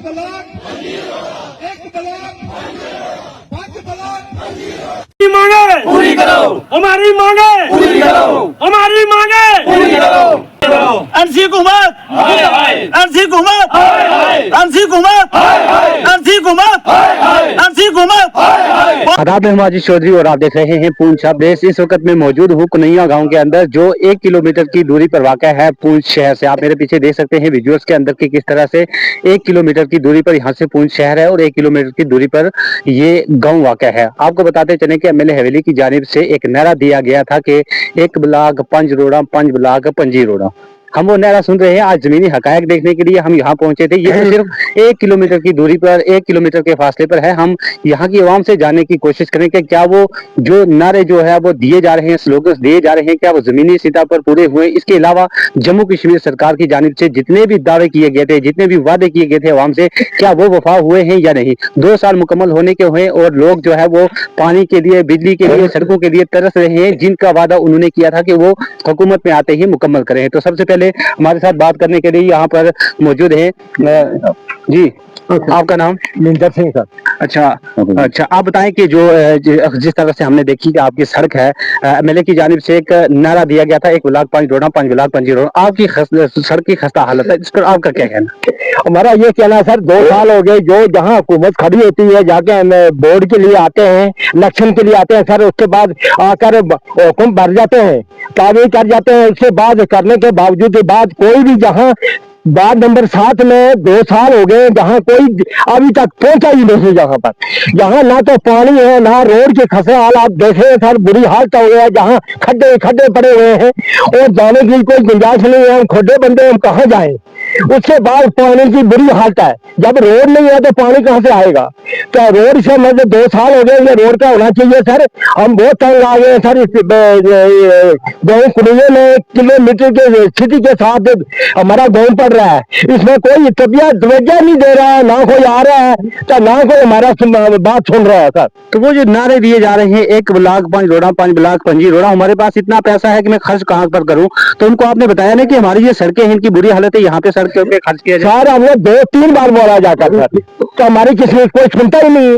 Block एक block 5 block मांगे पूरी करो, हमारी मांगे पूरी करो, हमारी मांगे पूरी करो। एनसी हुकूमत हाय हाय, एनसी हुकूमत हाय हाय, एनसी हुकूमत हाय हाय, एनसी हुकूमत हाय हाय, एनसी हुकूमत। हाय हाय। आदाब, मैं माजिद चौधरी और आप देख रहे हैं पूंछ अपडेट्स। इस वक्त मैं मौजूद हूँ कुनैया गांव के अंदर, जो 1 किलोमीटर की दूरी पर वाक़ा है पूंछ शहर से। आप मेरे पीछे देख सकते हैं विजुअल्स के अंदर कि किस तरह से 1 किलोमीटर की दूरी पर यहाँ से पूंछ शहर है और 1 किलोमीटर की दूरी पर ये गांव वाक़ा है। आपको बताते चले कि एमएलए हवेली की जानिब से एक नारा दिया गया था कि 1 ब्लॉक 5 रोड़ा 5 ब्लॉक 5 रोड़ा। हम वो नारा सुन रहे हैं। आज जमीनी हकायक देखने के लिए हम यहाँ पहुंचे थे। ये तो सिर्फ 1 किलोमीटर की दूरी पर 1 किलोमीटर के फासले पर है। हम यहाँ की आवाम से जानने की कोशिश करें कि क्या वो जो नारे जो है वो दिए जा रहे हैं, स्लोगन्स दिए जा रहे हैं, क्या वो जमीनी सतह पर पूरे हुए। इसके अलावा जम्मू कश्मीर सरकार की जानिब से जितने भी दावे किए गए थे, जितने भी वादे किए गए थे आवाम से, क्या वो वफा हुए हैं या नहीं। 2 साल मुकम्मल होने के हुए और लोग जो है वो पानी के लिए, बिजली के लिए, सड़कों के लिए तरस रहे हैं, जिनका वादा उन्होंने किया था कि वो हुकूमत में आते ही मुकम्मल करें। तो सबसे पहले हमारे साथ बात करने के लिए यहाँ पर मौजूद है जी, आपका नाम? मिंदर सिंह सर। अच्छा, आप बताएं कि जो जिस तरह से हमने देखी कि आपकी सड़क है, एमएलए की जानिब से एक नारा दिया गया था 1 ब्लॉक 5 रोड़ा 5 ब्लॉक 5 रोड़ा। आपकी सड़क की खस्ता हालत है, इस पर आपका क्या कहना? हमारा ये कहना है सर, 2 साल हो गए जो जहाँ हुकूमत खड़ी होती है, जाके बोर्ड के लिए आते हैं, इलेक्शन के लिए आते हैं सर, उसके बाद आकर हुक्म भर जाते हैं, कागज कर जाते हैं। उसके बाद करने के बावजूद बाद कोई भी जहाँ वार्ड नंबर 7 में 2 साल हो गए जहाँ कोई अभी तक पहुंचा ही नहीं। जहाँ पर यहाँ ना तो पानी है ना रोड के खसे हाल आप देखे सर, बुरी हालत हो गया है। जहाँ खड्डे खड्डे पड़े हुए हैं और जाने की कोई गुंजाइश नहीं है। हम खुदे बंदे, हम कहाँ जाएं। उसके बाद पानी की बुरी हालत है। जब रोड नहीं है तो पानी कहाँ से आएगा। तो रोड से मतलब 2 साल हो गए, ये रोड का होना चाहिए सर। हम बहुत तंग आ गए सर। इस गाँव कुनैया में किलोमीटर के स्थिति के साथ हमारा गाँव पड़ रहा है। इसमें कोई तवज्जो नहीं दे रहा है, ना कोई आ रहा है तो ना कोई हमारा बात सुन रहा है सर। तो वो जो नारे दिए जा रहे हैं 1 ब्लॉक 5 रोड़ा 5 ब्लॉक 5 रोड़ा, हमारे पास इतना पैसा है कि मैं खर्च कहाँ पर करूँ। तो उनको आपने बताया ना कि हमारी ये सड़कें हैं, इनकी बुरी हालत है, यहाँ पे सड़क पे खर्च किया जाए। सर हमने 2-3 बार बोला जाता सर, तो हमारी किसी कोई सुनता ही नहीं।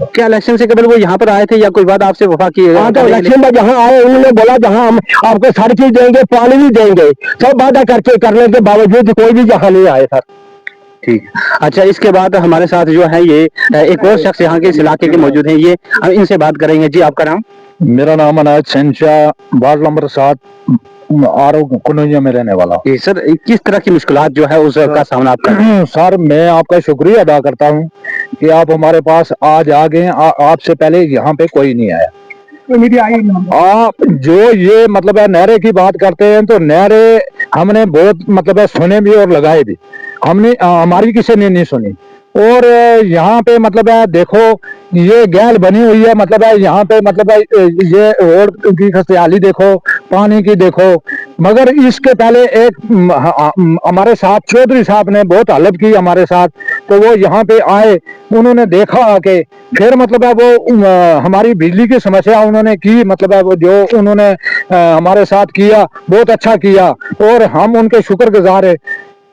क्या इलेक्शन से कबल वो यहाँ पर आए थे या कोई बात आपसे वफा किए? हाँ, तो इलेक्शन में जहाँ आए उन्होंने बोला जहाँ हम आपको सारी चीज देंगे, पानी भी देंगे, सब वादा करने के बावजूद कोई भी जहाँ नहीं आए सर। ठीक। अच्छा, इसके बाद हमारे साथ जो है ये एक और शख्स यहाँ के इस इलाके के मौजूद हैं, ये हम इनसे बात करेंगे। जी, आपका नाम? मेरा नाम अनायत शहनशाह, वार्ड नंबर 7 आर कुनैया में रहने वाला। सर, किस तरह की मुश्किलात जो है उसका सामना आप कर रहे हैं? सर, मैं आपका शुक्रिया अदा करता हूँ कि आप हमारे पास आज आ गए। आपसे पहले यहाँ पे कोई नहीं आया। आप जो ये मतलब है नहरे की बात करते हैं, तो नहरे हमने बहुत मतलब है सुने भी और लगाए भी। हमने हमारी किसी ने नहीं सुनी। और यहाँ पे मतलब है देखो ये गैल बनी हुई है, मतलब है यहाँ पे मतलब है ये रोड की खस्तियाली देखो, पानी की देखो। मगर इसके पहले एक हमारे साथ चौधरी साहब ने बहुत हेल्प की हमारे साथ, तो वो यहाँ पे आए, उन्होंने देखा आके, फिर मतलब है वो हमारी बिजली की समस्या उन्होंने की, मतलब है वो जो उन्होंने हमारे साथ किया बहुत अच्छा किया और हम उनके शुक्रगुजार है।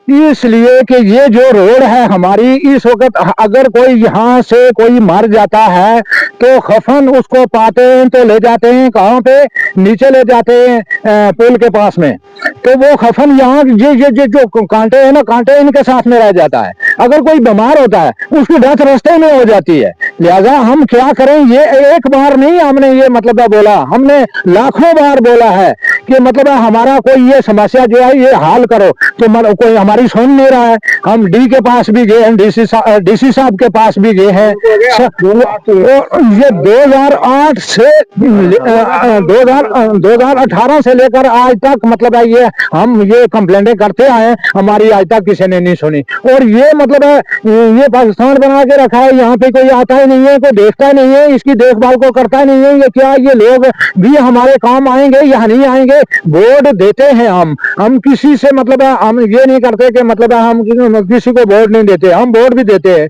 इसलिए कि ये जो रोड है हमारी, इस वक्त अगर कोई यहाँ से कोई मर जाता है तो खफन उसको पाते हैं तो ले जाते हैं कहाँ पे, नीचे ले जाते हैं पुल के पास में। तो वो खफन यहाँ ये जो कांटे हैं ना, कांटे इनके साथ में रह जाता है। अगर कोई बीमार होता है उसकी डेथ रास्ते में हो जाती है। लिहाजा हम क्या करें, ये एक बार नहीं हमने ये मतलब बोला, हमने लाखों बार बोला है कि मतलब हमारा कोई ये समस्या जो है ये हाल करो, तो कोई हमारी सुन नहीं रहा है। हम डी के पास भी गए हैं, डीसी साहब के पास भी गए हैं। ये 2008 से 2018 से लेकर आज तक मतलब है ये हम ये कंप्लेंटें करते आए, हमारी आज तक किसी ने नहीं सुनी। और ये मतलब है ये पाकिस्तान बना के रखा है, यहाँ पे कोई आता ही नहीं है, कोई देखता ही नहीं है, इसकी देखभाल को करता ही नहीं है। ये क्या ये लोग भी हमारे काम आएंगे या नहीं आएंगे। वोट देते हैं हम किसी से मतलब है हम ये नहीं करते कि मतलब हम किसी को वोट नहीं देते, हम वोट भी देते हैं।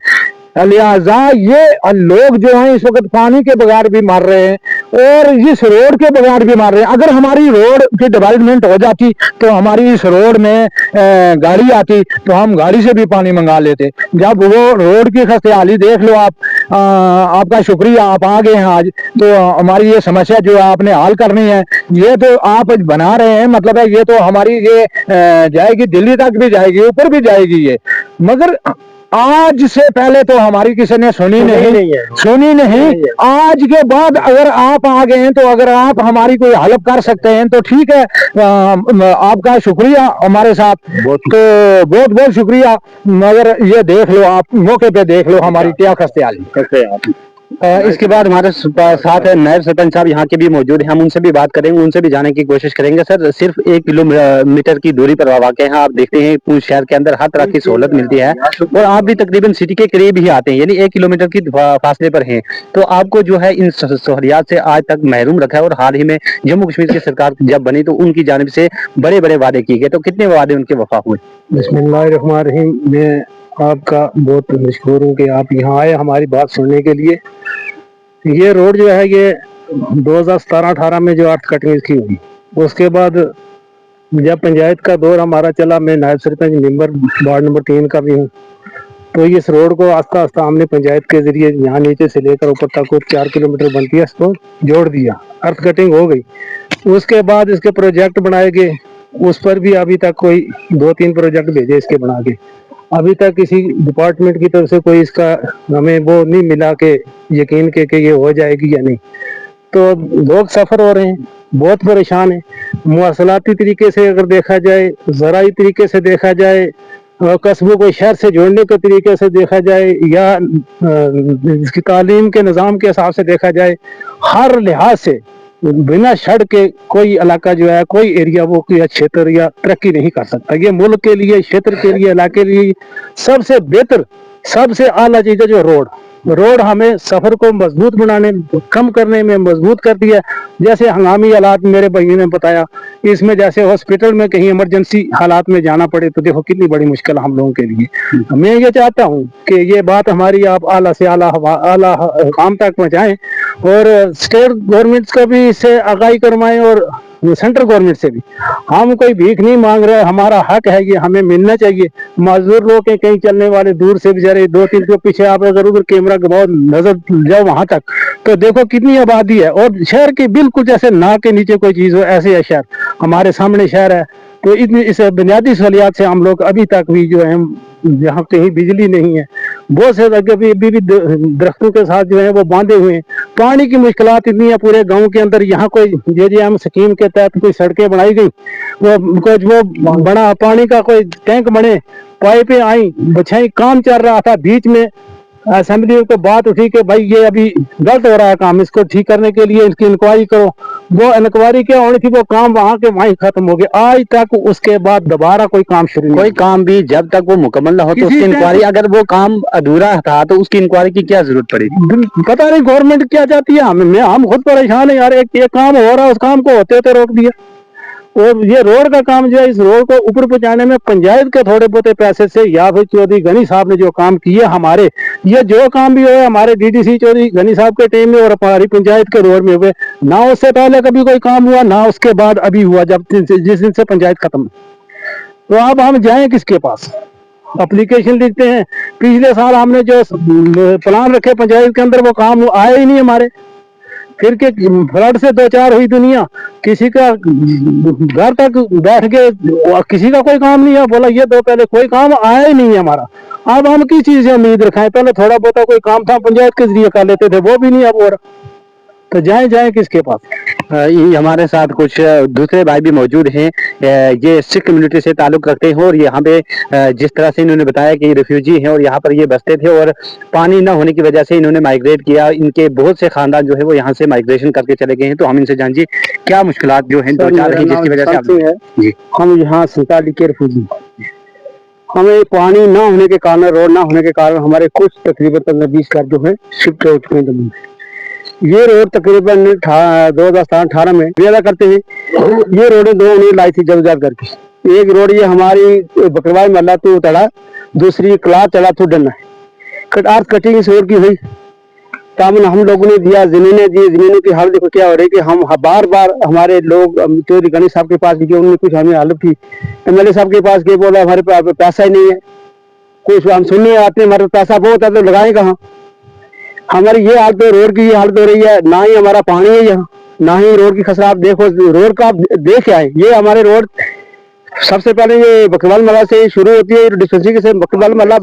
लिहाजा ये लोग जो हैं इस वक्त पानी के बगैर भी मर रहे हैं और इस रोड के बगैर भी मर रहे हैं। अगर हमारी रोड की डेवलपमेंट हो जाती तो हमारी इस रोड में गाड़ी आती तो हम गाड़ी से भी पानी मंगा लेते। जब वो रोड की खस्तेहाली देख लो आप, आपका शुक्रिया, आप आ गए हैं आज, तो हमारी ये समस्या जो है आपने हल करनी है। ये तो आप बना रहे हैं, मतलब है ये तो हमारी ये जाएगी दिल्ली तक भी जाएगी, ऊपर भी जाएगी ये, मगर आज से पहले तो हमारी किसी ने सुनी नहीं। आज के बाद अगर आप आ गए हैं तो अगर आप हमारी कोई हेल्प कर सकते हैं तो ठीक है, आपका शुक्रिया हमारे साथ, तो बहुत बहुत शुक्रिया। मगर ये देख लो आप, मौके पे देख लो हमारी क्या खस्तेहाली। इसके बाद हमारे साथ है नायब सरपंच साहब, यहाँ के भी मौजूद हैं, हम उनसे भी बात करेंगे, उनसे भी जानने की कोशिश करेंगे। सर, सिर्फ 1 किलोमीटर की दूरी पर वाक़ है, आप देखते हैं पूंछ शहर के अंदर हर तरह की सहूलत मिलती है और आप भी तकरीबन सिटी के करीब ही आते हैं, यानी 1 किलोमीटर की फासले पर हैं, तो आपको जो है इन सहूलियात से आज तक महरूम रखा है। और हाल ही में जम्मू कश्मीर की सरकार जब बनी तो उनकी जानिब से बड़े बड़े वादे किए गए, तो कितने वादे उनके वफा हुए? बिस्मिल्लाहिर्रहमानिर्रहीम। मैं आपका बहुत मशहूर हूँ कि आप यहाँ आए हमारी बात सुनने के लिए। ये रोड जो है ये 2017-18 में जो अर्थ कटिंग की हुई, उसके बाद जब पंचायत का दौर हमारा चला, मैं नायब सरपंच मेंबर वार्ड नंबर 3 का भी हूँ, तो इस रोड को आस्ता आस्ता हमने पंचायत के जरिए यहाँ नीचे से लेकर ऊपर तक को 4 किलोमीटर बनती है, इसको जोड़ दिया, अर्थ कटिंग हो गई। उसके बाद इसके प्रोजेक्ट बनाए गए, उस पर भी अभी तक कोई 2-3 प्रोजेक्ट भेजे इसके बना के, अभी तक किसी डिपार्टमेंट की तरफ से कोई इसका हमें वो नहीं मिला कि यकीन के ये हो जाएगी या नहीं। तो लोग सफ़र हो रहे हैं, बहुत परेशान हैं। मवासलाती तरीके से अगर देखा जाए, ज़राई तरीके से देखा जाए, कस्बों को शहर से जोड़ने के तरीके से देखा जाए, या इसकी तालीम के निज़ाम के हिसाब से देखा जाए, हर लिहाज से बिना सड़क के कोई इलाका जो है, कोई एरिया वो या क्षेत्र या तरक्की नहीं कर सकता। ये मुल्क के लिए, क्षेत्र के लिए, इलाके के लिए सबसे बेहतर, सबसे आला चीज़ है जो रोड हमें सफ़र को मजबूत बनाने, कम करने में मजबूत करती है। जैसे हंगामी हालात मेरे भाई ने बताया, इसमें जैसे हॉस्पिटल में कहीं इमरजेंसी हालात में जाना पड़े तो देखो कितनी बड़ी मुश्किल हम लोगों के लिए। मैं ये चाहता हूँ कि ये बात हमारी आप आला से आला काम तक पहुँचाएं और स्टेट गवर्नमेंट का भी इससे आगाही करवाएं और सेंट्रल गवर्नमेंट से भी। हम कोई भीख नहीं मांग रहे, हमारा हक है, ये हमें मिलना चाहिए। मजदूर लोग हैं, कहीं चलने वाले दूर से बेचारे 2-3 के पीछे आप अगर उधर कैमरा घुमाओ, नजर जाओ वहां तक तो देखो कितनी आबादी है, और शहर के बिल्कुल जैसे नाक के नीचे कोई चीज हो ऐसे है शहर, हमारे सामने शहर है। तो इतनी इस बुनियादी सहूलियात से हम लोग अभी तक भी जो है, यहाँ कहीं बिजली नहीं है, बहुत से अभी भी दरख्तों के साथ जो है वो बांधे हुए हैं। पानी की मुश्किलात इतनी है पूरे गांव के अंदर। यहाँ कोई JJM स्कीम के तहत कोई सड़कें बनाई गई, वो बड़ा पानी का कोई टैंक बने, पाइपें आई, बछाई, काम चल रहा था। बीच में असेंबली को बात उठी कि भाई ये अभी गलत हो रहा है काम, इसको ठीक करने के लिए इसकी इंक्वायरी करो। वो इंक्वायरी क्या होनी थी, वो काम वहाँ के वहीं खत्म हो गया। आज तक उसके बाद दोबारा कोई काम शुरू नहीं। कोई काम भी जब तक वो मुकम्मल ना हो तो उसकी इंक्वायरी, अगर वो काम अधूरा था तो उसकी इंक्वायरी की क्या जरूरत पड़ी? पता नहीं गवर्नमेंट क्या चाहती है, हम खुद परेशान है यार। एक काम हो रहा है, उस काम को होते होते रोक दिया। और ये रोड का काम जो है, इस रोड को ऊपर पहुंचाने में पंचायत के थोड़े बहुत पैसे से या फिर चौधरी गनी साहब ने जो काम किए हमारे, ये जो काम भी हुए हमारे DDC चौधरी गनी साहब के टाइम में और हमारी पंचायत के दौर में हुए, ना उससे पहले कभी कोई काम हुआ, ना उसके बाद अभी हुआ जब जिस दिन से पंचायत खत्म। तो अब हम जाएं किसके पास? एप्लीकेशन लिखते हैं। पिछले साल हमने जो प्लान रखे पंचायत के अंदर वो काम आए ही नहीं हमारे। फिर के फ्लड से 2-4 हुई दुनिया, किसी का घर तक बैठ के किसी का कोई काम नहीं है। बोला ये दो, पहले कोई काम आया ही नहीं है हमारा। अब हम किस चीज से उम्मीद रखें? पहले थोड़ा बहुत कोई काम था पंचायत के जरिए कर लेते थे, वो भी नहीं अब हो रहा। तो जाए किसके पास? हमारे साथ कुछ दूसरे भाई भी मौजूद हैं, ये सिख कम्युनिटी से ताल्लुक रखते हैं और यहाँ पे जिस तरह से इन्होंने बताया कि ये रिफ्यूजी हैं और यहाँ पर ये बसते थे और पानी ना होने की वजह से इन्होंने माइग्रेट किया। इनके बहुत से खानदान जो है वो यहाँ से माइग्रेशन करके चले गए हैं। तो हम इनसे जानिए क्या मुश्किलात जो है 2-4 रही जिसकी वजह से हम यहाँ 47 के रिफ्यूजी, हमें पानी ना होने के कारण, रोड ना होने के कारण हमारे कुछ तकरीबन 15-20 घर जो है शिफ्ट हो चुके हैं। ये रोड तकरीबन 2017-18 में अदा करते हैं। ये रोडें दो उन्हें लाई थी जल्द करके। एक रोड ये हमारी बकरवाई मल्ला तो तड़ा, दूसरी कला चला तो डन है। अर्थ कटिंग इस रोड की हुई, तामन हम लोगों ने दिया, जमीनें दी, जमीनों की हालत देखो क्या हो रही है कि हम बार बार हमारे लोग चौधरी गणेश साहब के पास गए, उन्होंने कुछ हमें हेल्प की, MLA साहब के पास गए, बोला हमारे पास पैसा ही नहीं है, कुछ हम सुनने आते हैं हमारे पैसा बहुत है तो लगाए कहाँ। हमारी ये हालत है, रोड की ये हालत हो रही है, ना ही हमारा पानी है यहाँ, ना ही रोड की खसरा। आप देखो रोड का, आप देख आए, ये हमारे रोड सबसे पहले ये बकरवाल मल्ला से शुरू होती है, डिस्पेंसरी से बकरवाल मल्ला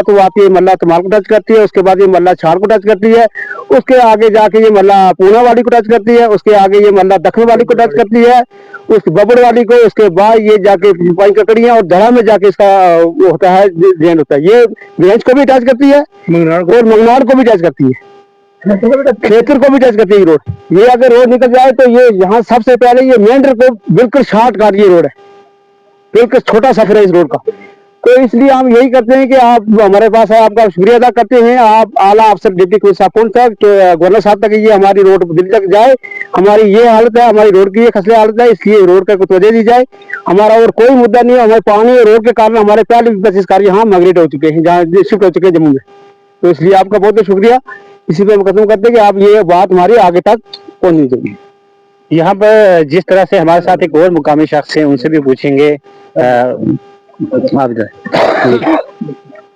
तो आती है, मल्ला तमाल को टच करती है, उसके बाद ये मल्ला छाड़ को टच करती है, उसके आगे जाके ये मल्ला पूना वाली को टच करती है, उसके आगे ये मल्ला दखन वाली को टच करती है, उस बबड़ वाली को, उसके बाद ये जाके पाई ककड़ियां और धड़ा में जाके इसका वो होता है जेंड होता है, ये बेंच को भी टच करती है और मंगनार को भी टच करती है, खेतर को भी टच करती है रोड। ये अगर रोड निकल जाए तो ये यहाँ सबसे पहले ये मेंढर को बिल्कुल शॉर्ट काट ये रोड है, बिल्कुल छोटा सफर है इस रोड का। तो इसलिए हम यही करते हैं कि आप हमारे पास है, आपका शुक्रिया अदा करते हैं, आप आला अफसर डिप्टी कमिश्नर तक, गवर्नर साहब तक ये हमारी रोड दिल्ली तक जाए। हमारी ये हालत है, हमारी रोड की ये खसले हालत है, इसलिए रोड का कुछ वजह दी जाए। हमारा और कोई मुद्दा नहीं है, हमारे पानी और रोड के कारण हमारे पहले 25 कार्य यहाँ माइग्रेट हो चुके हैं, जहाँ शिफ्ट हो चुके हैं जम्मू में। तो इसलिए आपका बहुत बहुत शुक्रिया। इसी पे हम खत्म करते हैं कि आप ये बात हमारी आगे तक पहुंचनी चाहिए। यहाँ पर जिस तरह से हमारे साथ एक और मुकामी शख्स हैं, उनसे भी पूछेंगे। आप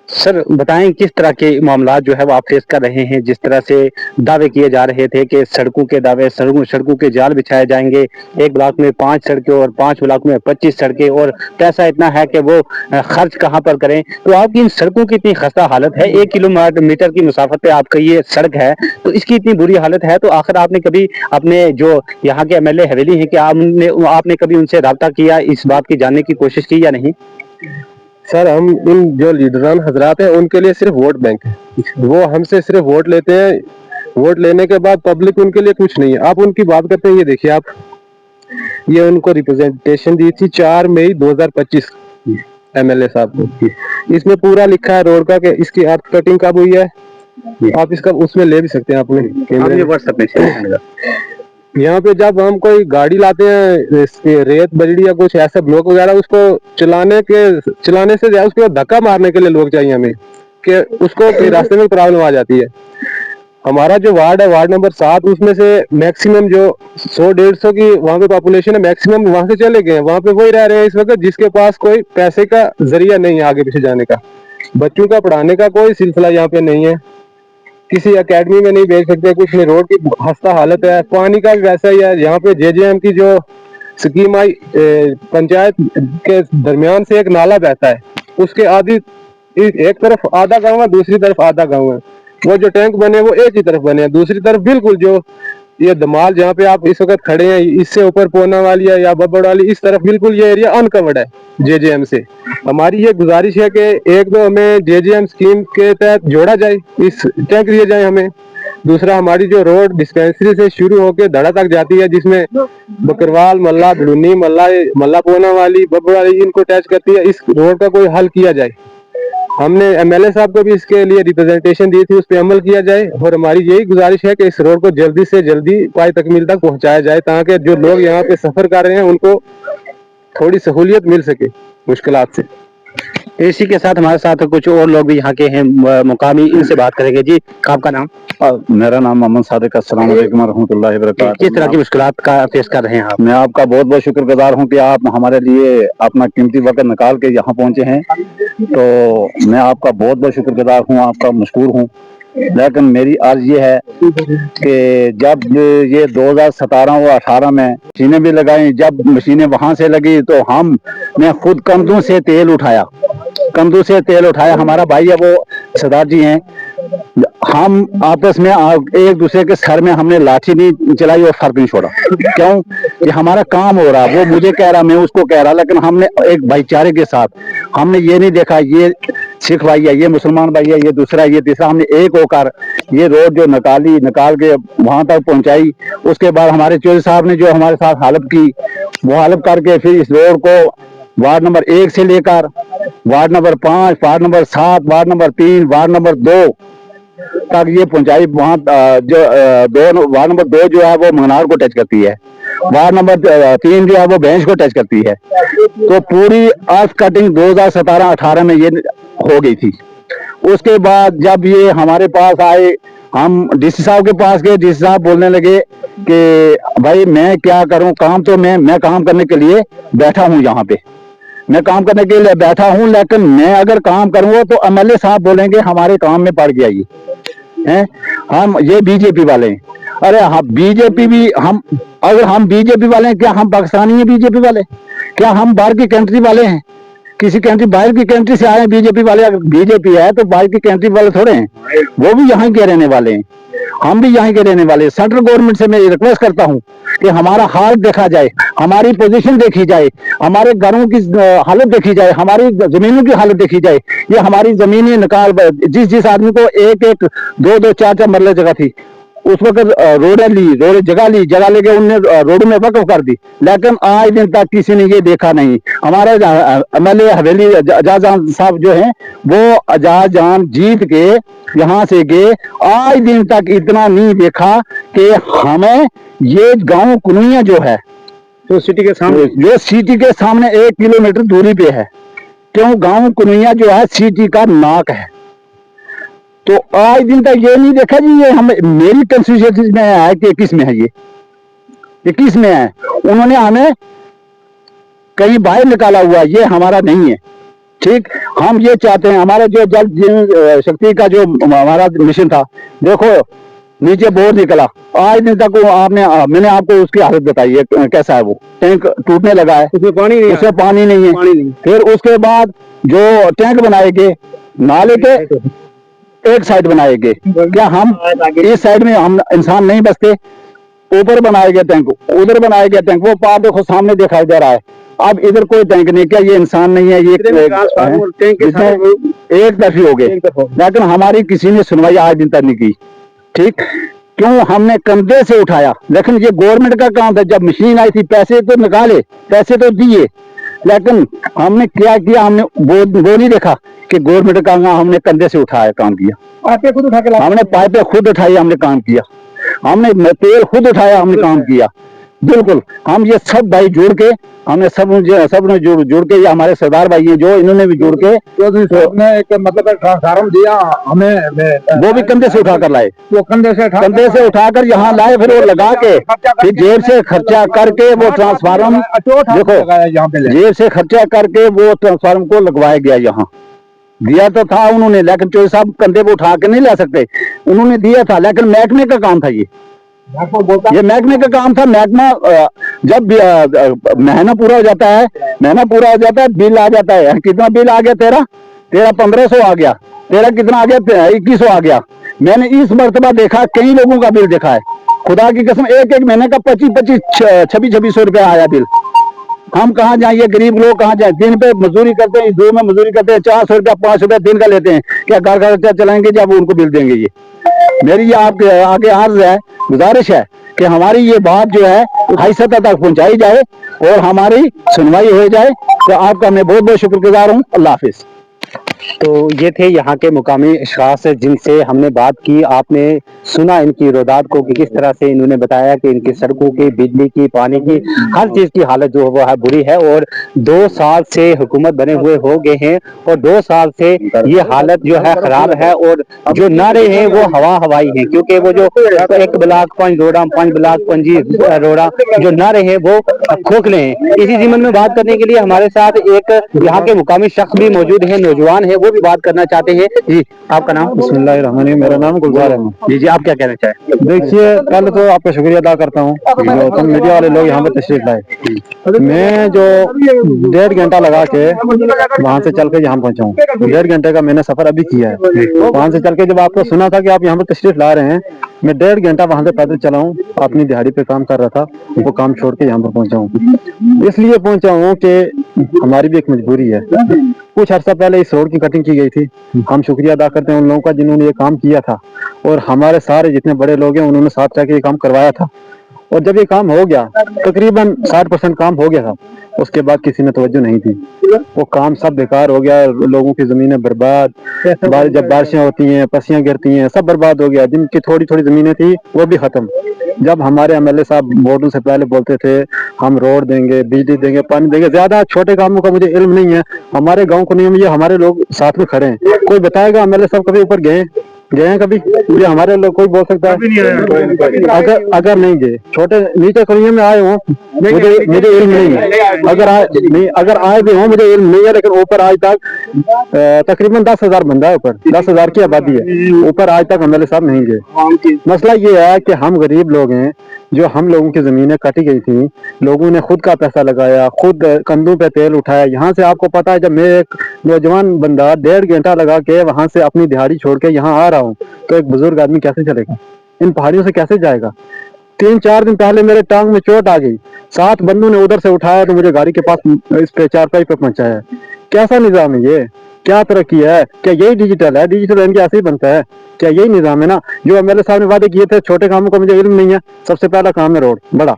सर बताएं किस तरह के मामला जो है वो आप फेस कर रहे हैं। जिस तरह से दावे किए जा रहे थे कि सड़कों के दावे, सड़कों के जाल बिछाए जाएंगे, एक ब्लॉक में 5 सड़कें और 5 ब्लॉक में 25 सड़कें, और पैसा इतना है कि वो खर्च कहाँ पर करें। तो आपकी इन सड़कों की इतनी खस्ता हालत है, 1 किलोमीटर की मुसाफत पे आपका ये सड़क है, तो इसकी इतनी बुरी हालत है, तो आखिर आपने कभी अपने जो यहाँ के MLA हवेली है कि आपने कभी उनसे राब्ता किया, इस बात की जानने की कोशिश की या नहीं? सर हम इन जो लीडरान हजरात हैं उनके लिए सिर्फ वोट बैंक है, वो हमसे सिर्फ वोट लेते हैं, वोट लेने के बाद पब्लिक उनके लिए कुछ नहीं है। आप उनकी बात करते हैं, ये देखिए आप, ये उनको रिप्रेजेंटेशन दी थी 4 मई 2025 MLA साहब को, इसमें पूरा लिखा है रोड का कि इसकी अर्थ कटिंग कब हुई है, आप इसका उसमें ले भी सकते हैं अपने व्हाट्सएप में। यहाँ पे जब हम कोई गाड़ी लाते हैं, रेत बजड़ी या कुछ ऐसा ब्लॉक वगैरह, उसको चलाने से ज्यादा उसको धक्का मारने के लिए लोग चाहिए हमें, कि उसको रास्ते में प्रॉब्लम आ जाती है। हमारा जो वार्ड है, वार्ड नंबर 7, उसमें से मैक्सिमम जो 100-150 की वहाँ पे पॉपुलेशन है, मैक्सिमम वहाँ से चले गए हैं, वहाँ पे वही रह रहे हैं इस वक्त जिसके पास कोई पैसे का जरिया नहीं है आगे पीछे जाने का। बच्चों का पढ़ाने का कोई सिलसिला यहाँ पे नहीं है, किसी एकेडमी में नहीं भेज सकते, कुछ नहीं, रोड की खस्ता हालत है। पानी का भी वैसा ही है, यहाँ पे JJM की जो स्कीम आई, पंचायत के दरमियान से एक नाला बहता है, उसके आधी एक तरफ आधा गांव है, दूसरी तरफ आधा गांव है, वो जो टैंक बने वो एक ही तरफ बने हैं, दूसरी तरफ बिल्कुल जो ये दमाल जहाँ पे आप इस वक्त खड़े हैं, इससे ऊपर पोना वाली है या बब्बड़ वाली, इस तरफ बिल्कुल ये एरिया अनकवर्ड है JJM से। हमारी ये गुजारिश है कि एक तो हमें JJM स्कीम के तहत जोड़ा जाए, इस टैंक दिए जाए हमें। दूसरा, हमारी जो रोड डिस्पेंसरी से शुरू होकर धड़ा तक जाती है, जिसमें बकरवाल मल्ला, धड़ुनी मल्ला पोना वाली, बब्बड़ वाली, इनको टच करती है, इस रोड का कोई हल किया जाए। हमने MLA साहब को भी इसके लिए रिप्रेजेंटेशन दी थी, उस पर अमल किया जाए, और हमारी यही गुजारिश है कि इस रोड को जल्दी से जल्दी पाई तकमील तक पहुंचाया जाए, ताकि जो लोग यहाँ पे सफर कर रहे हैं उनको थोड़ी सहूलियत मिल सके मुश्किलात से। इसी के साथ हमारे साथ कुछ और लोग भी यहाँ के हैं मुकामी, इनसे बात करेंगे। जी आपका नाम? मेरा नाम मोहम्मद सादिक। अस्सलाम वालेकुम रहमतुल्लाहि व बरकातहू। किस तरह की मुश्किलात का फेस कर रहे हैं आप? मैं आपका बहुत बहुत शुक्रगुजार हूँ कि आप हमारे लिए अपना कीमती वक्त निकाल के यहाँ पहुँचे हैं, तो मैं आपका बहुत बहुत शुक्रगुजार हूँ, आपका मशकूर हूँ। लेकिन मेरी अर्ज ये है कि जब ये 2017 और 18 में मशीनें भी लगाई, जब मशीनें वहां से लगी तो हमने खुद कंधों से तेल उठाया, हमारा भाई है वो सरदार जी हैं, हम आपस में एक दूसरे के सर में हमने लाठी नहीं चलाई और फर्क नहीं छोड़ा। क्यों? कि हमारा काम हो रहा, वो मुझे कह रहा, मैं उसको कह रहा, लेकिन हमने एक भाईचारे के साथ, हमने ये नहीं देखा ये सिख भाई है, ये मुसलमान भाई है, ये दूसरा, ये तीसरा, हमने एक होकर ये रोड जो निकाल के वहां तक पहुंचाई। उसके बाद हमारे चौधरी साहब ने जो हमारे साथ हालत की, वो हालत करके फिर इस रोड को वार्ड नंबर 1 से लेकर ward number 5, ward number 7, ward number 3, ward number 2 तक ये पहुंचाई। वहाँ जो वार्ड नंबर 2 जो है वो मंगनार को टच करती है, वार्ड नंबर 3 जो है वो बेंच को टच करती है। तो पूरी अर्थ कटिंग 2017-18 में ये हो गई थी। उसके बाद जब ये हमारे पास आए, हम डीसी साहब के पास गए, डीसी साहब बोलने लगे कि भाई मैं क्या करूं, काम तो मैं काम करने के लिए बैठा हूं, यहाँ पे मैं काम करने के लिए बैठा हूं, लेकिन मैं अगर काम करूंगा तो एमएलए साहब बोलेंगे हमारे काम में पड़ गया ये हैं, हम ये बीजेपी वाले हैं। अरे हाँ, बीजेपी भी हम, अगर हम बीजेपी वाले हैं, क्या हम पाकिस्तानी हैं बीजेपी वाले? क्या हम बाहर की कंट्री वाले हैं? किसी कंट्री, बाहर की कंट्री से आए हैं बीजेपी वाले? अगर बीजेपी है तो बाहर की कंट्री वाले थोड़े हैं, वो भी यहाँ के रहने वाले हैं, हम भी यहाँ के रहने वाले हैं। सेंट्रल गवर्नमेंट से मैं रिक्वेस्ट करता हूँ कि हमारा हाल देखा जाए, हमारी पोजीशन देखी जाए, हमारे घरों की हालत देखी जाए, हमारी जमीनों की हालत देखी जाए। ये हमारी जमीनें निकाल, जिस आदमी को एक एक दो दो चार चार मरले जगह थी, उस वक्त रोडें ली, जगह लेके उनने रोड में वक्फ कर दी, लेकिन आज दिन तक किसी ने ये देखा नहीं। हमारे एमएलए हवेली अजाजान साहब जो हैं, वो अजाजान जीत के यहाँ से गए, आज दिन तक इतना नहीं देखा कि हमें ये गांव कुनिया जो है, तो सिटी के सामने, जो सिटी के सामने 1 किलोमीटर दूरी पे है, क्यों गांव कुनिया जो है सिटी का नाक है, तो आज दिन तक ये नहीं देखा जी। ये हम, मेरी कंस्टिट्यूएंसी में है कि किस में है, ये किस में है? उन्होंने हमें कहीं बाहर निकाला हुआ, ये हमारा नहीं है। ठीक, हम ये चाहते हैं, हमारा जो जल जीवन शक्ति का जो हमारा मिशन था, देखो नीचे बोर्ड निकला, आज दिन तक वो मैंने आपको उसकी हालत बताई है कैसा है। वो टैंक टूटने लगा है, उसमें पानी नहीं, उसमें पानी नहीं है। फिर उसके बाद जो टैंक बनाए गए, नाले के एक साइड बनाए गए, क्या हम इस साइड में हम इंसान नहीं बसते? ऊपर बनाए गए टैंक, उधर बनाए गए टैंक, वो पार देखो सामने दिखाई दे रहा है। अब इधर कोई टैंक नहीं, क्या ये इंसान नहीं है? ये एक तरफी हो गए, लेकिन हमारी किसी ने सुनवाई आज दिन तक नहीं की। ठीक, क्यों? हमने कंधे से उठाया, लेकिन ये गवर्नमेंट का काम था। जब मशीन आई थी, पैसे तो निकाले, पैसे तो दिए, लेकिन हमने क्या किया? हमने वो नहीं देखा कि गवर्नमेंट का काम, हमने कंधे से उठाया, काम किया, पाइपें खुद उठा के, हमने पाइपें खुद उठाई, हमने काम किया, हमने तेल खुद उठाया, हमने काम किया। बिल्कुल, हम ये सब भाई जुड़ के, हमने सब ने जुड़ के, ये हमारे सरदार भाई हैं जो, इन्होंने भी जुड़ के एक मतलब ट्रांसफार्मर दिया हमें, वो भी कंधे से उठा कर लाए, वो कंधे से उठाकर यहाँ लाए, फिर वो लगा के, फिर जेब से खर्चा करके वो ट्रांसफार्मर, देखो यहाँ पे जेब से खर्चा करके वो ट्रांसफार्मर को लगवाया गया। यहाँ दिया तो था उन्होंने, लेकिन चौधरी साहब कंधे पे उठा के नहीं ला सकते, उन्होंने दिया था, लेकिन महकमे का काम था ये महकमे का काम था। महकमा जब महीना पूरा हो जाता है, बिल आ जाता है, कितना बिल आ गया? तेरा 1500 आ गया, तेरा कितना आ गया? 2100 आ गया। मैंने इस मर्तबा देखा, कई लोगों का बिल देखा है, खुदा की कसम, एक महीने का 2600 रुपया आया बिल। हम कहाँ जाए? ये गरीब लोग कहाँ जाए? दिन पे मजदूरी करते हैं, धूप में मजदूरी करते हैं, 400 रुपया 500 रुपया दिन का लेते हैं, क्या घर का खर्चा चलाएंगे जब उनको बिल देंगे? ये मेरी ये आपके आगे अर्ज है, गुजारिश है कि हमारी ये बात जो है हाई सतह तक पहुंचाई जाए और हमारी सुनवाई हो जाए। तो आपका मैं बहुत बहुत शुक्रगुजार हूँ। अल्लाह हाफिज। तो ये थे यहाँ के मुकामी अशखास जिनसे हमने बात की। आपने सुना इनकी रोदात को कि किस तरह से इन्होंने बताया कि इनकी सड़कों की, बिजली की, पानी की, हर चीज की हालत जो है वो है बुरी है, और 2 साल से हुकूमत बने हुए हो गए हैं और 2 साल से ये हालत जो है खराब है, और जो नारे हैं वो हवाई हैं, क्योंकि वो जो 1 ब्लाक 5 रोड़ा, 5 ब्लाक 5 रोड़ा जो नारे हैं वो खोखले हैं। इसी जिम्मन में बात करने के लिए हमारे साथ एक यहाँ के मुकामी शख्स भी मौजूद है, नौजवान है, वो भी बात करना चाहते हैं। जी, आपका नाम? बिस्मिल्लाहिर्रहमानिर्रहीम, मेरा नाम गुलजार अहमद। जी, आप क्या कहना चाहें? देखिए, पहले तो आपका शुक्रिया अदा करता हूँ जो तुम मीडिया वाले लोग यहाँ पे तशरीफ लाए। मैं जो 1.5 घंटा लगा के वहाँ से चल के यहाँ पहुँचा हूँ, 1.5 घंटे का मैंने सफर अभी किया है। वहाँ से चल के जब आपको सुना था कि आप यहाँ पे तशरीफ ला रहे हैं, मैं 1.5 घंटा वहाँ से पैदल चला हूँ, अपनी दिहाड़ी पे काम कर रहा था, वो काम छोड़ के यहाँ पर पहुँचा हूँ। इसलिए पहुँचा हूँ कि हमारी भी एक मजबूरी है। कुछ अर्सा पहले इस रोड की कटिंग की गई थी, हम शुक्रिया अदा करते हैं उन लोगों का जिन्होंने ये काम किया था, और हमारे सारे जितने बड़े लोग हैं उन्होंने साथ जाके ये काम करवाया था। اور जब ये काम हो गया, तकरीबन 60% काम हो गया था, उसके बाद किसी ने तवज्जो नहीं थी, वो काम सब बेकार हो गया, लोगों की ज़मीनें बर्बाद, जब बारिशें होती हैं, पसियाँ गिरती हैं, सब बर्बाद हो गया, जिनकी थोड़ी थोड़ी ज़मीनें थी वो भी ख़त्म। जब हमारे एमएलए साहब वोटों से पहले बोलते थे हम रोड देंगे, बिजली देंगे, पानी देंगे, ज़्यादा छोटे कामों का मुझे इल्म नहीं है, हमारे गाँव को नहीं है, ये हमारे लोग साथ में खड़े हैं। कोई बताएगा एमएलए साहब कभी ऊपर गए हैं कभी? ये हमारे लोग कोई बोल सकता है? अगर नहीं गए, छोटे नीचे कॉलोनी में आए हों, मुझे इल्म नहीं है, अगर आए भी हों मुझे इल्म नहीं है, लेकिन ऊपर आज तक तकरीबन 10,000 बंदा है, ऊपर 10,000 की आबादी है, ऊपर आज तक एमएलए साहब नहीं गए। मसला ये है कि हम गरीब लोग हैं, जो हम लोगों की ज़मीनें काटी गई थी, लोगों ने खुद का पैसा लगाया, खुद कंधों पे तेल उठाया। यहाँ से आपको पता है, जब मैं एक नौजवान बंदा 1.5 घंटा लगा के वहाँ से अपनी दिहाड़ी छोड़ के यहाँ आ रहा हूँ, तो एक बुजुर्ग आदमी कैसे चलेगा? इन पहाड़ियों से कैसे जाएगा? 3-4 दिन पहले मेरे टांग में चोट आ गई, 7 बंदों ने उधर से उठाया तो मुझे गाड़ी के पास इस पे चारपाई पे पहुंचाया। कैसा निज़ाम है ये? क्या तरक्की है? क्या यही डिजिटल है? डिजिटल इनके ऐसे ही बनता है? क्या यही निज़ाम है ना? जो एमएलए साहब ने वादे किए थे, छोटे कामों का मुझे इल्म नहीं है। सबसे पहला काम है रोड, बड़ा,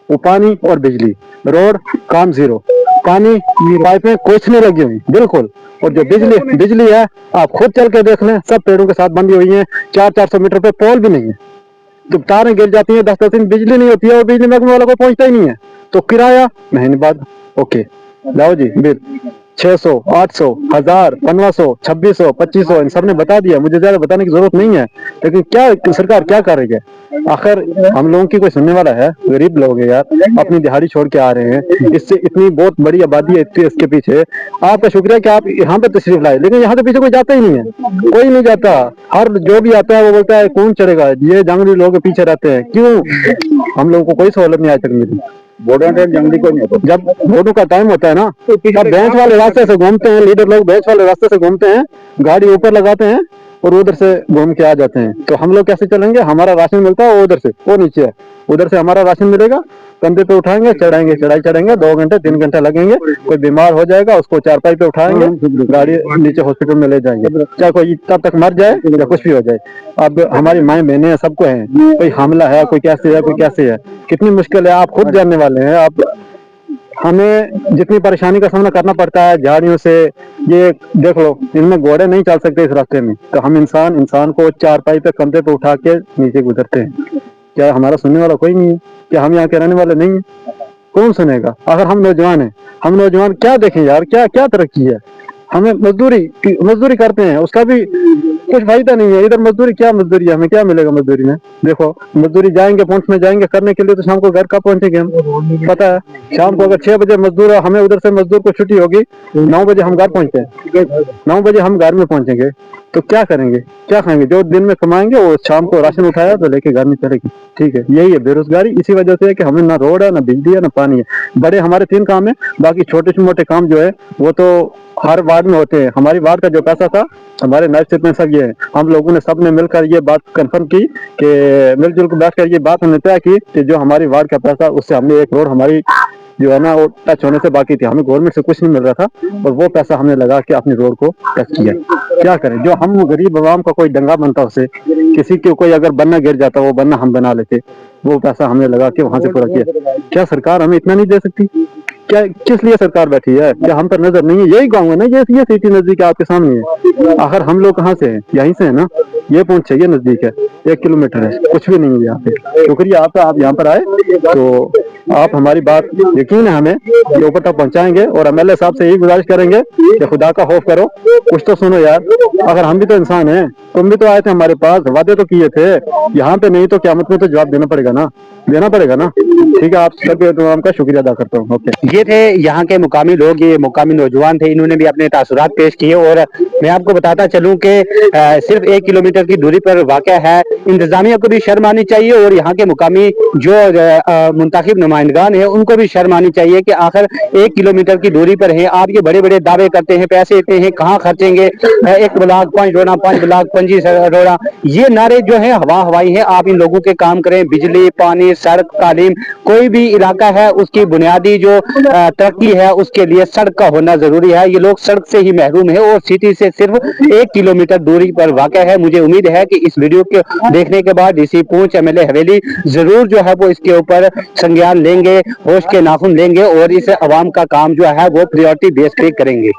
वो पानी और बिजली। रोड काम जीरो, पानी पाइपें कुछ नहीं लगी हुई बिल्कुल, और जो बिजली है आप खुद चल के देख लें, सब पेड़ों के साथ बंधी हुई है, 400-400 मीटर पे पोल भी नहीं है, तो तारें गिर जाती हैं, 10-10 दिन बिजली नहीं होती है, और बिजली महकमे वाला को पहुंचता ही नहीं है। तो किराया महीने बाद ओके, लाओ जी बिल 600, 800, 1000, 1500, 2600, 2500, इन सब ने बता दिया, मुझे ज्यादा बताने की जरूरत नहीं है। लेकिन क्या सरकार क्या कर रही है? आखिर हम लोगों की कोई सुनने वाला है? गरीब लोग हैं यार, अपनी दिहाड़ी छोड़ के आ रहे हैं, इससे इतनी बहुत बड़ी आबादी है इसके पीछे। आपका शुक्रिया कि आप यहाँ पे तशरीफ लाए, लेकिन यहाँ से पीछे कोई जाता ही नहीं है, कोई नहीं जाता। हर जो भी आता है वो बोलता है कौन चढ़ेगा, ये जंगली लोग पीछे रहते हैं। क्यों? हम लोगों को कोई सहूलत नहीं आज तक मिली। जंगली को नहीं होता, जब वोटों का टाइम होता है ना, तब बेंच वाले रास्ते से घूमते हैं, लीडर लोग बेंच वाले रास्ते से घूमते हैं, गाड़ी ऊपर लगाते हैं और उधर से घूम के आ जाते हैं। तो हम लोग कैसे चलेंगे? हमारा राशन मिलता है वो उधर से, वो नीचे है, उधर से हमारा राशन मिलेगा, कंधे पे उठाएंगे, चढ़ाएंगे, चढ़ेंगे, 2 घंटे 3 घंटे लगेंगे। कोई बीमार हो जाएगा, उसको चारपाई पे उठाएंगे, गाड़ी नीचे हॉस्पिटल में ले जाएंगे, चाहे कोई तब तक मर जाए या कुछ भी हो जाए। अब हमारी माएँ बहनें सबको हैं, कोई हमला है, कोई कैसे है, कोई कैसे है, कितनी मुश्किल है, आप खुद जानने वाले हैं। आप हमें जितनी परेशानी का सामना करना पड़ता है झाड़ियों से, ये देख लो, इनमें घोड़े नहीं चल सकते इस रास्ते में, तो हम इंसान को चारपाई पे कंधे पे उठा के नीचे गुजरते हैं। क्या हमारा सुनने वाला कोई नहीं है? क्या हम यहाँ के रहने वाले नहीं है? कौन सुनेगा? अगर हम नौजवान हैं, हम नौजवान क्या देखें यार, क्या तरक्की है? हमें मजदूरी करते हैं, उसका भी कुछ फायदा नहीं है। इधर मजदूरी क्या मजदूरी है, हमें क्या मिलेगा मजदूरी में? देखो, मजदूरी जाएंगे पहुंच में जाएंगे करने के लिए, तो शाम को घर कब पहुंचेंगे हम? पता है, शाम को अगर 6 बजे मजदूर, हमें उधर से मजदूर को छुट्टी होगी, 9 बजे हम घर पहुंचते हैं, 9 बजे हम घर में पहुंचेंगे, तो क्या करेंगे, क्या खाएंगे? जो दिन में कमाएंगे वो शाम को राशन उठाया तो लेके घर में चलेगी। ठीक है, यही है बेरोजगारी। इसी वजह से है कि हमें ना रोड है, ना बिजली है, ना पानी है। बड़े हमारे 3 काम है, बाकी छोटे मोटे काम जो है वो तो हर वार्ड में होते हैं। हमारी वार्ड का जो पैसा था, हमारे नायब चेयरमैन साहब ये है, हम लोगों ने सबने मिलकर ये बात कंफर्म की कि मिलजुल कर बैठ कर ये बात हमने तय की कि जो हमारी वार्ड का पैसा, उससे हमने एक रोड हमारी जो है ना वो टच होने से बाकी थी, हमें गवर्नमेंट से कुछ नहीं मिल रहा था, और वो पैसा हमने लगा के अपनी रोड को टच किया। क्या करें, जो हम गरीब आवाम का कोई दंगा बनता, उसे किसी के कोई अगर बन्ना गिर जाता, वो बन्ना हम बना लेते, वो पैसा हमने लगा के वहां से पूरा किया। क्या सरकार हमें इतना नहीं दे सकती? क्या किस लिए सरकार बैठी है? क्या हम पर नजर नहीं है? यही गाँव है ना, ये सिटी नजदीक आपके सामने है। आखिर हम लोग कहाँ से हैं? यहीं से है ना, ये पहुंचे, ये नजदीक है, 1 किलोमीटर है, कुछ भी नहीं है यहाँ पे। शुक्रिया आपका, आप यहाँ पर आए, तो आप हमारी बात यकीन है हमें ये ऊपर तक पहुंचाएंगे। और एमएलए साहब से यही गुजारिश करेंगे कि खुदा का खौफ करो, कुछ तो सुनो यार। अगर हम भी तो इंसान हैं, तुम भी तो आए थे हमारे पास, वादे तो किए थे, यहाँ पे नहीं तो क़यामत में तो जवाब देना पड़ेगा ना। ठीक है, आप सबके तमाम का शुक्रिया अदा करता हूँ। ओके, ये थे यहाँ के मुकामी लोग, ये मुकामी नौजवान थे, इन्होंने भी अपने तासुरात पेश किए। और मैं आपको बताता चलूँ कि सिर्फ 1 किलोमीटर की दूरी पर वाक़या है। इंतजामिया को भी शर्म आनी चाहिए, और यहाँ के मुकामी जो मुंतखब नुमाइंदगान है उनको भी शर्म आनी चाहिए कि आखिर 1 किलोमीटर की दूरी पर है, आप ये बड़े बड़े दावे करते हैं, पैसे देते हैं, कहाँ खर्चेंगे, 1 ब्लाक 5 रोड़ा, 5 ब्लाक 25 रोड़ा, ये नारे जो है हवाई है। आप इन लोगों के काम करें, बिजली, पानी, बिजली, सड़क, तालीम, कोई भी इलाका है उसकी बुनियादी जो तरक्की है उसके लिए सड़क का होना जरूरी है। ये लोग सड़क से ही महरूम है और सिटी से सिर्फ 1 किलोमीटर दूरी पर वाक़ है। मुझे उम्मीद है कि इस वीडियो को देखने के बाद डीसी पूंछ, एमएलए हवेली जरूर जो है वो इसके ऊपर संज्ञान लेंगे, होश के नाखून लेंगे और इस अवाम का काम जो है वो प्रायोरिटी बेस पे करेंगे।